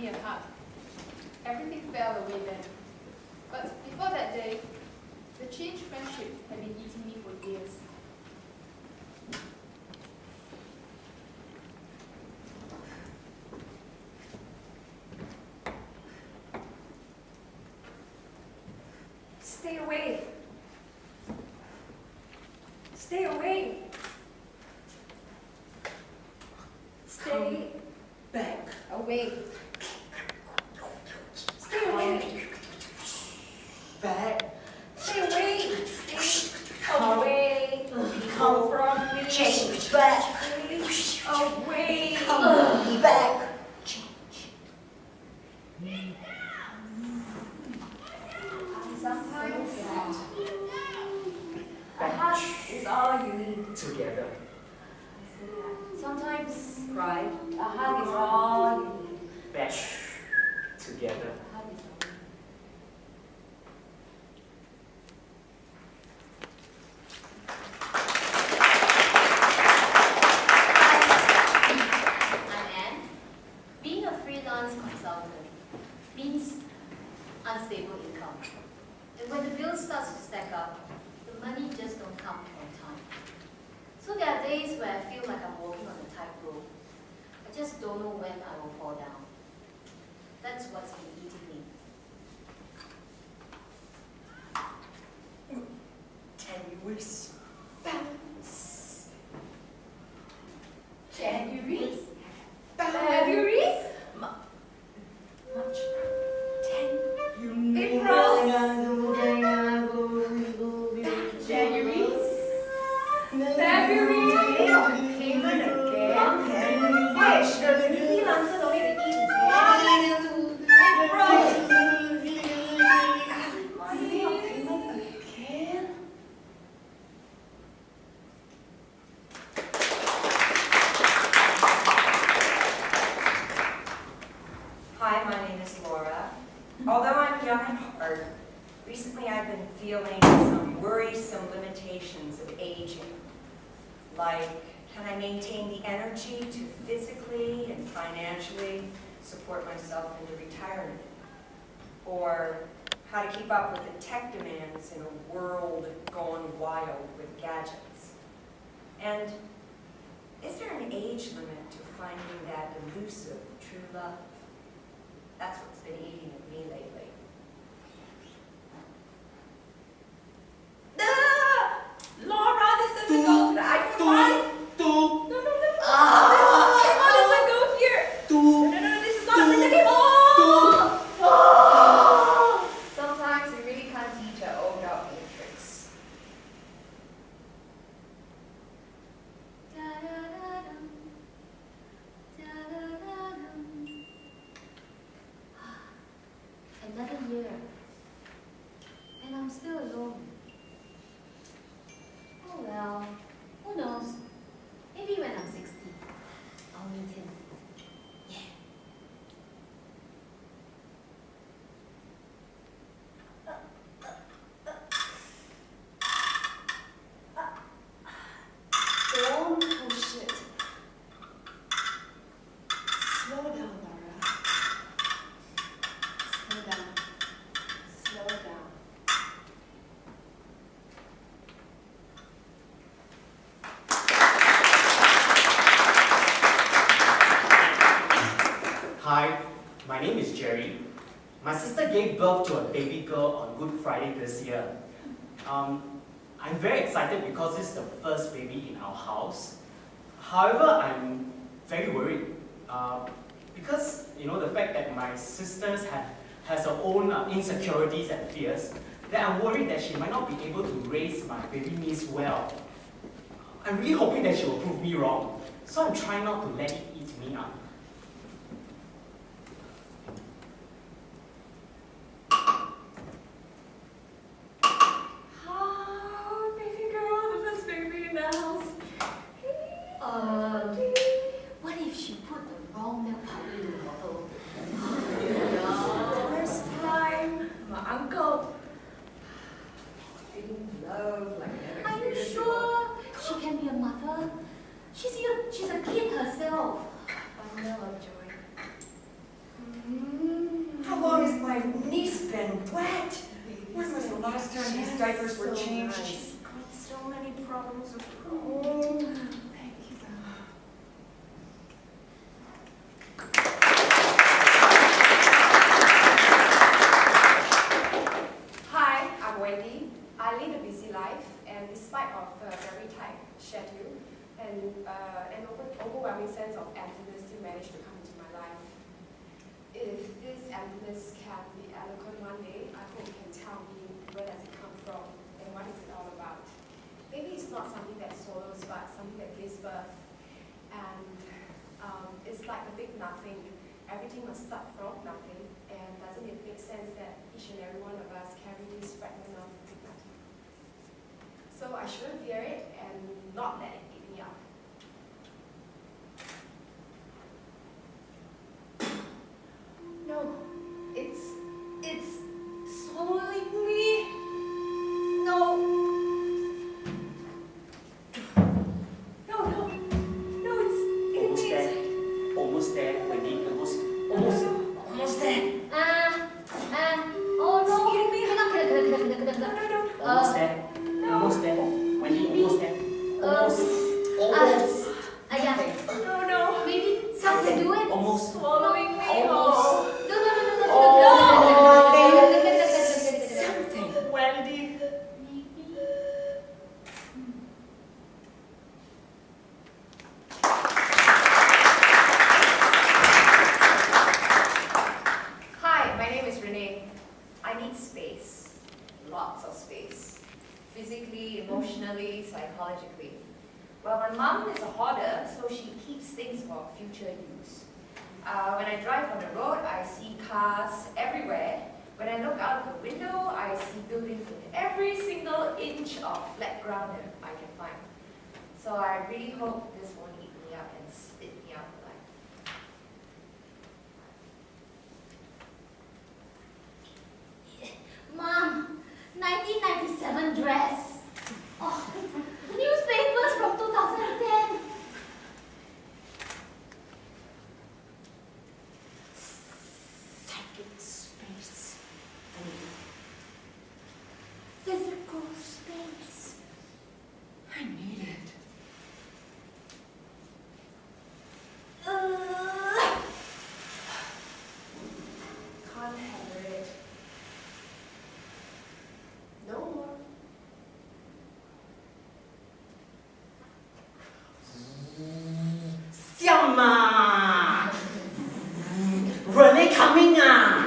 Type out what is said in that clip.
me a hug. Everything fell away then. But before that day, the changed friendship had been eating me for years. Stay away. Stay away. Stay Back. away. Stay away. Back. Stay away. Stay away. Come from me. Change back. Away. Come back. Sometimes a hug is all you need. Together. Sometimes cry. A hug is all you need. Back. Together. A hug is all. I'm Anne. Being a freelance consultant means unstable income. And when the bill starts to stack up, the money just don't come on time. So there are days where I feel like I'm walking on a tightrope. I just don't know when I will fall down. That's what's been eating me. Tenuous. Balance. January. February. March. 10. April. January. February. Payment again. Why should the freelancer don't need to eat again? April. Payment again. Hi, my name is Laura. Although I'm young at heart, recently I've been feeling some worrisome limitations of aging. Like, can I maintain the energy to physically and financially support myself into retirement? Or how to keep up with the tech demands in a world gone wild with gadgets? And is there an age limit to finding that elusive true love? That's what's been eating at me lately. Laura, this doesn't go to the iPhone 5. No, no, no. Ah. This cable doesn't go here. No, no, no, this is not a printer cable. Sometimes we really can't teach our old dog new tricks. Da-da-da-dum. Da-da-da-dum. Another year. And I'm still alone. Oh well, who knows? Maybe when I'm 60, I'll meet him. Yeah. Don't push it. Slow down, Laura. Slow down. Slow down. Hi, my name is Jerry. My sister gave birth to a baby girl on Good Friday this year. I'm very excited because this is the first baby in our house. However, I'm very worried because the fact that my sister has her own insecurities and fears, that I'm worried that she might not be able to raise my baby niece well. I'm really hoping that she will prove me wrong, so I'm trying not to let it eat me up. Oh, baby girl, the first baby in the house. What if she put the wrong milk powder in the bottle? First time, my uncle. Feeling love like never Are you experienced sure she can be a mother? She's a kid herself. and wet. When was the last time these diapers were changed? She's got so many problems with her own. Thank you. Hi, I'm Wendy. I lead a busy life, and despite of a very tight schedule and an overwhelming sense of emptiness still managed to come into my life. If this emptiness can be eloquent one day, I hope you can tell me where does it come from and what is it all about. Maybe it's not something that swallows, but something that gives birth. And it's like a big nothing. Everything must start from nothing. And doesn't it make sense that each and every one of us carry this fragment of big nothing? So I shouldn't fear it and not let it eat me up. No, it's swallowing me. No. No, it's Almost there, Wendy. Almost there. Oh no. eating me. Kena. Almost there. Almost there. Wendy, almost there. Almost. Yeah. No. Maybe some can do it. Almost. Swallowing me. Almost. Something. Wendy. Hi, my name is Renee. I need space. Lots of space. Physically, emotionally, psychologically. Well, my mom is a hoarder, so she keeps things for future use. When I drive on the road, I see cars everywhere. When I look out the window, I see buildings with every single inch of flat ground that I can find. So I really hope this won't eat me up and spit me out alive. Mom, 1997 dress. Oh, newspapers from 2010. Psychic space. Physical space. I need it. Can't handle it. No more. Xiao Ma! Renee coming ah!